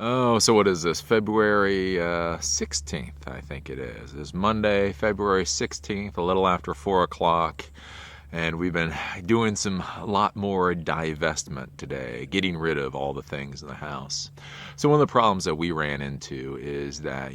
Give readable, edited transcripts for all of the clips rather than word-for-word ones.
Oh, so what is this? February 16th, I think it is. It's Monday, February 16th, a little after 4 o'clock. And we've been doing a lot more divestment today, getting rid of all the things in the house. So one of the problems that we ran into is that,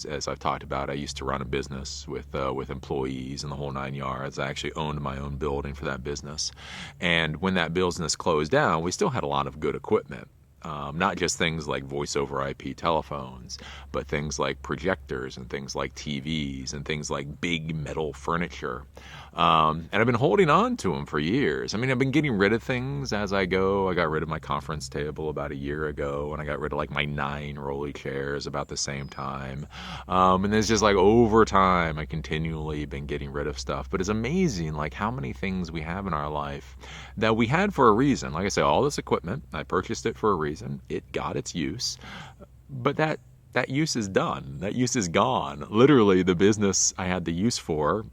as I've talked about, I used to run a business with employees and the whole 9 yards. I actually owned my own building for that business. And when that business closed down, we still had a lot of good equipment. Not just things like voice over IP telephones, but things like projectors and things like TVs and things like big metal furniture. And I've been holding on to them for years. I mean, I've been getting rid of things as I go. I got rid of my conference table about a year ago, and I got rid of like my 9 rolly chairs about the same time. And it's just like over time, I continually been getting rid of stuff. But it's amazing like how many things we have in our life that we had for a reason. Like I say, all this equipment, I purchased it for a reason. It got its use, but that use is done. That use is gone. Literally, the business I had the use for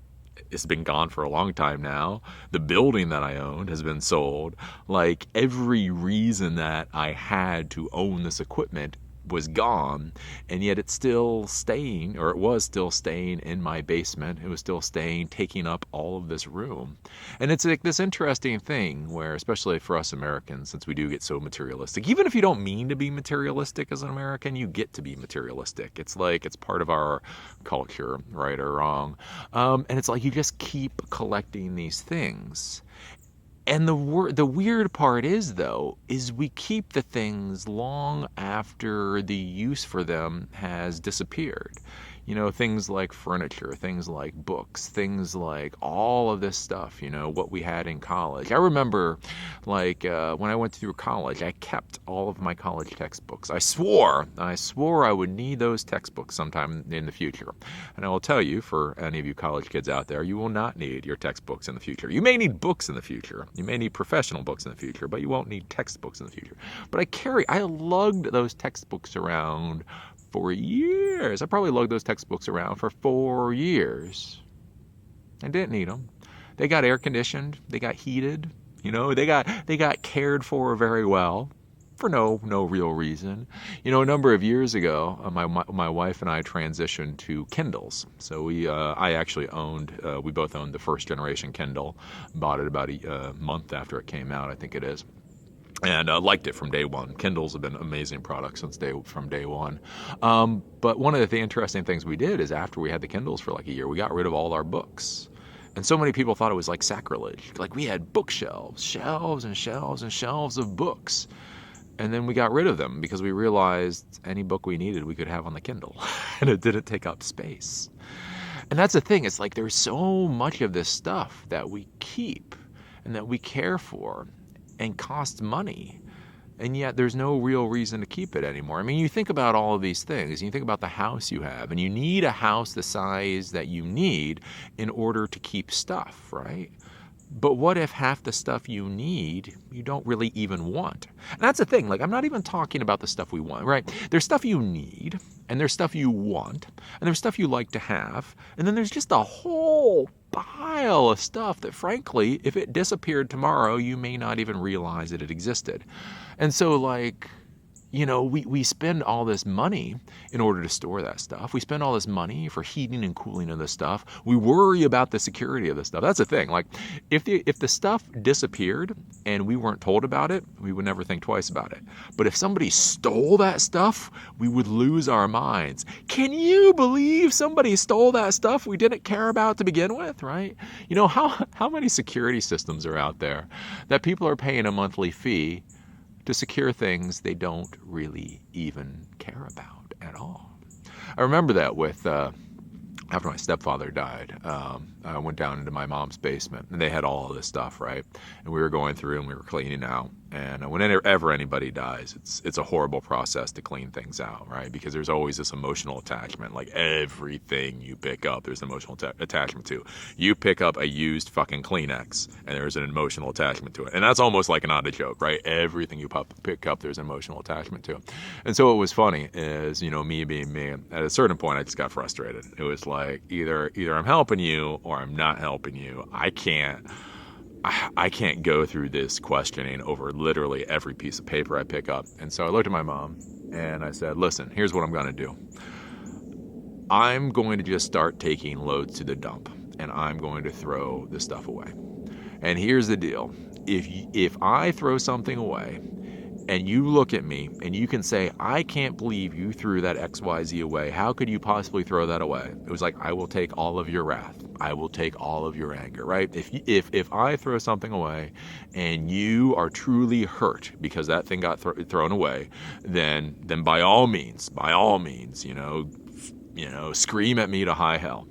has been gone for a long time now. The building that I owned has been sold. Like every reason that I had to own this equipment was gone, and yet it's still staying, or it was still staying in my basement. It was still staying, taking up all of this room. And it's like this interesting thing where, especially for us Americans, since we do get so materialistic, even if you don't mean to be materialistic as an American, you get to be materialistic. It's like it's part of our culture, right or wrong. And it's like you just keep collecting these things. And the weird part is, though, is we keep the things long after the use for them has disappeared. Things like furniture, things like books, things like all of this stuff, what we had in college. I remember, when I went through college, I kept all of my college textbooks. I swore I would need those textbooks sometime in the future. And I will tell you, for any of you college kids out there, you will not need your textbooks in the future. You may need books in the future. You may need professional books in the future, but you won't need textbooks in the future. But I lugged those textbooks around for years. I probably lugged those textbooks around for 4 years. I didn't need them. They got air conditioned. They got heated. They got cared for very well, for no real reason. A number of years ago, my wife and I transitioned to Kindles. So we both owned the first generation Kindle. Bought it about a month after it came out, I think it is. And liked it from day one. Kindles have been amazing products from day one. But one of the interesting things we did is after we had the Kindles for like a year, we got rid of all our books. And so many people thought it was like sacrilege. Like we had bookshelves, shelves and shelves and shelves of books. And then we got rid of them because we realized any book we needed we could have on the Kindle. And it didn't take up space. And that's the thing. It's like there's so much of this stuff that we keep and that we care for and costs money, and yet there's no real reason to keep it anymore. I mean, you think about all of these things, and you think about the house you have, and you need a house the size that you need in order to keep stuff, right? But what if half the stuff you need, you don't really even want? And that's the thing. Like, I'm not even talking about the stuff we want, right? There's stuff you need, and there's stuff you want, and there's stuff you like to have, and then there's just a whole pile of stuff that, frankly, if it disappeared tomorrow, you may not even realize that it existed. And so, we spend all this money in order to store that stuff. We spend all this money for heating and cooling of this stuff. We worry about the security of this stuff. That's the thing. Like, if the stuff disappeared and we weren't told about it, we would never think twice about it. But if somebody stole that stuff, we would lose our minds. Can you believe somebody stole that stuff we didn't care about to begin with, right? How many security systems are out there that people are paying a monthly fee to secure things they don't really even care about at all? I remember that with after my stepfather died. I went down into my mom's basement, and they had all of this stuff, right? And we were going through and we were cleaning out. And whenever anybody dies, it's a horrible process to clean things out, right? Because there's always this emotional attachment. Like everything you pick up, there's an emotional attachment to. You pick up a used fucking Kleenex, and there's an emotional attachment to it. And that's almost like not a joke, right? Everything you pick up, there's an emotional attachment to. And so what was funny is, me being me, at a certain point, I just got frustrated. It was like, either I'm helping you or I'm not helping you. I can't go through this questioning over literally every piece of paper I pick up. And so I looked at my mom And I said, listen, here's what I'm going to do. I'm going to just start taking loads to the dump, and I'm going to throw this stuff away. And here's the deal. If I throw something away and you look at me and you can say, I can't believe you threw that XYZ away. How could you possibly throw that away? It was like, I will take all of your wrath. I will take all of your anger, right? If I throw something away and you are truly hurt because that thing got thrown away, then by all means, scream at me to high hell.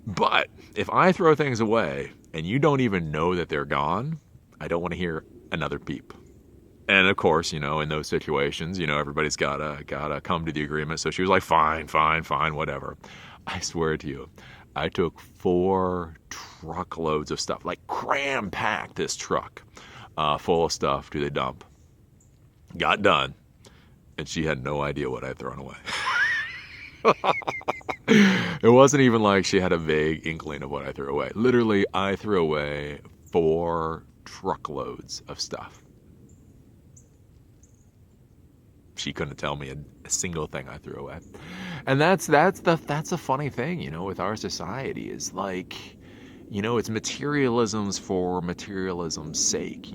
But if I throw things away and you don't even know that they're gone, I don't want to hear another peep. And of course, in those situations, everybody's gotta come to the agreement. So she was like, fine, whatever. I swear to you, I took 4 truckloads of stuff, like cram-packed this truck full of stuff to the dump. Got done, and she had no idea what I'd thrown away. It wasn't even like she had a vague inkling of what I threw away. Literally, I threw away 4 truckloads of stuff. She couldn't tell me a single thing I threw away. And that's a funny thing, with our society is like, it's materialisms for materialism's sake.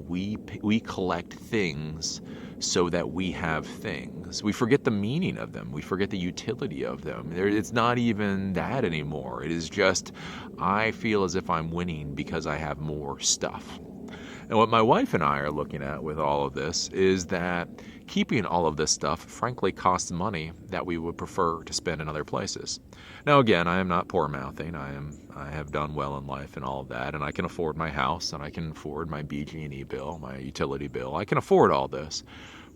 We collect things so that we have things. We forget the meaning of them. We forget the utility of them. It's not even that anymore. It is just, I feel as if I'm winning because I have more stuff. And what my wife and I are looking at with all of this is that keeping all of this stuff, frankly, costs money that we would prefer to spend in other places. Now, again, I am not poor-mouthing. I have done well in life and all of that, and I can afford my house, and I can afford my BG&E bill, my utility bill. I can afford all this.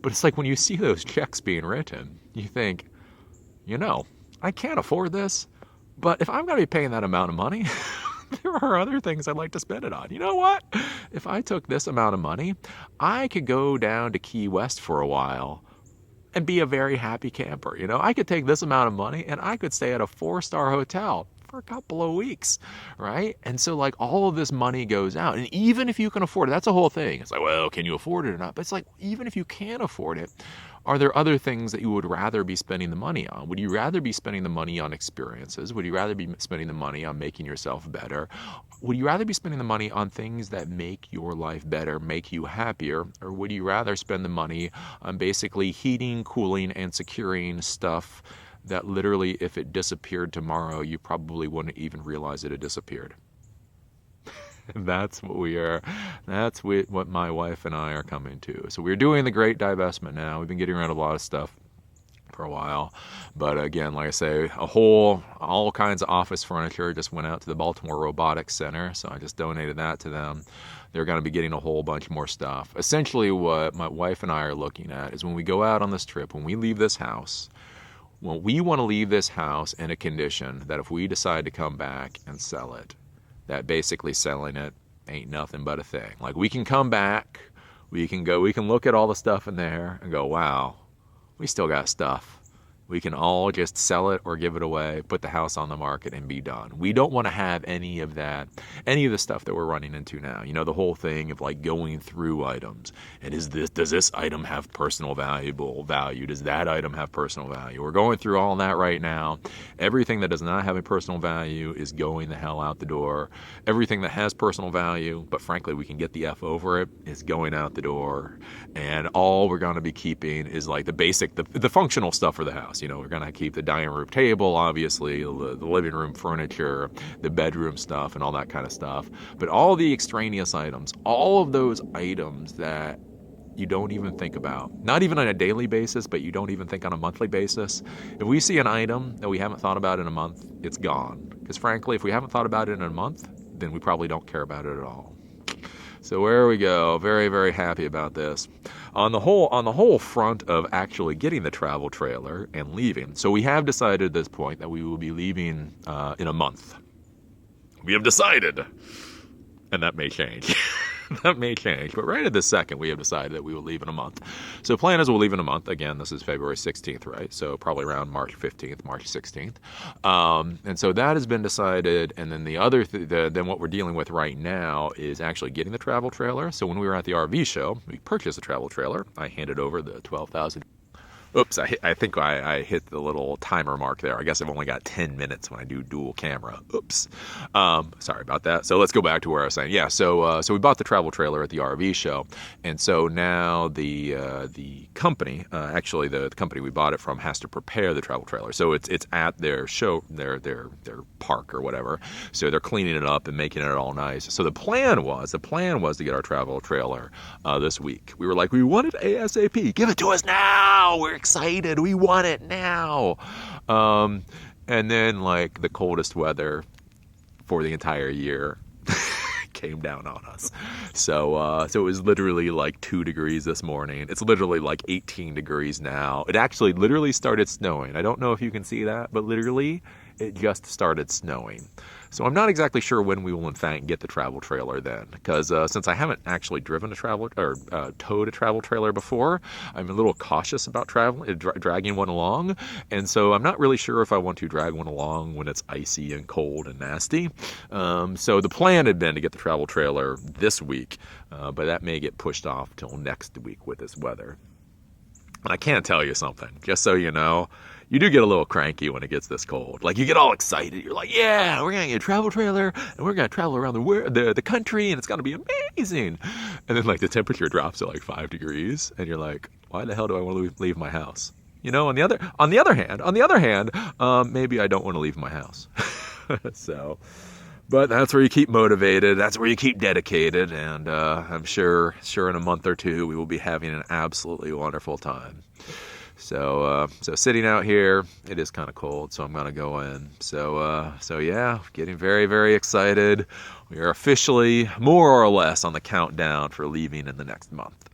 But it's like when you see those checks being written, you think, I can't afford this, but if I'm going to be paying that amount of money, there are other things I'd like to spend it on. You know what? If I took this amount of money, I could go down to Key West for a while and be a very happy camper. I could take this amount of money and I could stay at a 4-star hotel for a couple of weeks, right? And so like all of this money goes out. And even if you can afford it, that's a whole thing. It's like, well, can you afford it or not? But it's like, even if you can't afford it, are there other things that you would rather be spending the money on? Would you rather be spending the money on experiences? Would you rather be spending the money on making yourself better? Would you rather be spending the money on things that make your life better, make you happier? Or would you rather spend the money on basically heating, cooling, and securing stuff that literally, if it disappeared tomorrow, you probably wouldn't even realize it had disappeared? That's what my wife and I are coming to. So we're doing the great divestment now. We've been getting rid of a lot of stuff for a while. But again, like I say, all kinds of office furniture just went out to the Baltimore Robotics Center. So I just donated that to them. They're going to be getting a whole bunch more stuff. Essentially what my wife and I are looking at is when we go out on this trip, when we leave this house, when we want to leave this house in a condition that if we decide to come back and sell it, that basically selling it ain't nothing but a thing. Like we can come back, we can look at all the stuff in there and go, wow, we still got stuff. We can all just sell it or give it away, put the house on the market and be done. We don't want to have any of that, any of the stuff that we're running into now. The whole thing of like going through items. And does this item have personal value? Does that item have personal value? We're going through all that right now. Everything that does not have a personal value is going the hell out the door. Everything that has personal value, but frankly, we can get the F over it, is going out the door. And all we're going to be keeping is like the basic, the functional stuff for the house. We're going to keep the dining room table, obviously, the living room furniture, the bedroom stuff, and all that kind of stuff. But all the extraneous items, all of those items that you don't even think about, not even on a daily basis, but you don't even think on a monthly basis. If we see an item that we haven't thought about in a month, it's gone. Because frankly, if we haven't thought about it in a month, then we probably don't care about it at all. So there we go. Very, very happy about this. On the whole front of actually getting the travel trailer and leaving. So we have decided at this point that we will be leaving in a month. We have decided. And that may change. That may change. But right at this second, we have decided that we will leave in a month. So the plan is we'll leave in a month. Again, this is February 16th, right? So probably around March 15th, March 16th. And so that has been decided. And then the other then what we're dealing with right now is actually getting the travel trailer. So when we were at the RV show, we purchased a travel trailer. I handed over the $12,000 Oops, I think I hit the little timer mark there. I guess I've only got 10 minutes when I do dual camera. Oops. Sorry about that. So let's go back to where I was saying. Yeah, so we bought the travel trailer at the RV show. And so now the company, actually the company we bought it from has to prepare the travel trailer. So it's at their show, their park or whatever. So they're cleaning it up and making it all nice. So the plan was to get our travel trailer this week. We were like, we want it ASAP. Give it to us now. We're excited. We want it now. And then like the coldest weather for the entire year came down on us. So it was literally like 2 degrees this morning. It's literally like 18 degrees now. It actually literally started snowing. I don't know if you can see that, but literally it just started snowing. So I'm not exactly sure when we will in fact get the travel trailer then, because since I haven't actually driven a travel or towed a travel trailer before, I'm a little cautious about dragging one along, and so I'm not really sure if I want to drag one along when it's icy and cold and nasty. So the plan had been to get the travel trailer this week, but that may get pushed off till next week with this weather. And I can tell you something, just so you know, you do get a little cranky when it gets this cold. Like, you get all excited. You're like, yeah, we're going to get a travel trailer, and we're going to travel around the country, and it's going to be amazing. And then, like, the temperature drops to, like, 5 degrees, and you're like, why the hell do I want to leave my house? You know, on the other hand, maybe I don't want to leave my house. So, but that's where you keep motivated. That's where you keep dedicated. And I'm sure in a month or two, we will be having an absolutely wonderful time. So sitting out here, it is kind of cold, so I'm going to go in. So yeah, getting very, very excited. We are officially more or less on the countdown for leaving in the next month.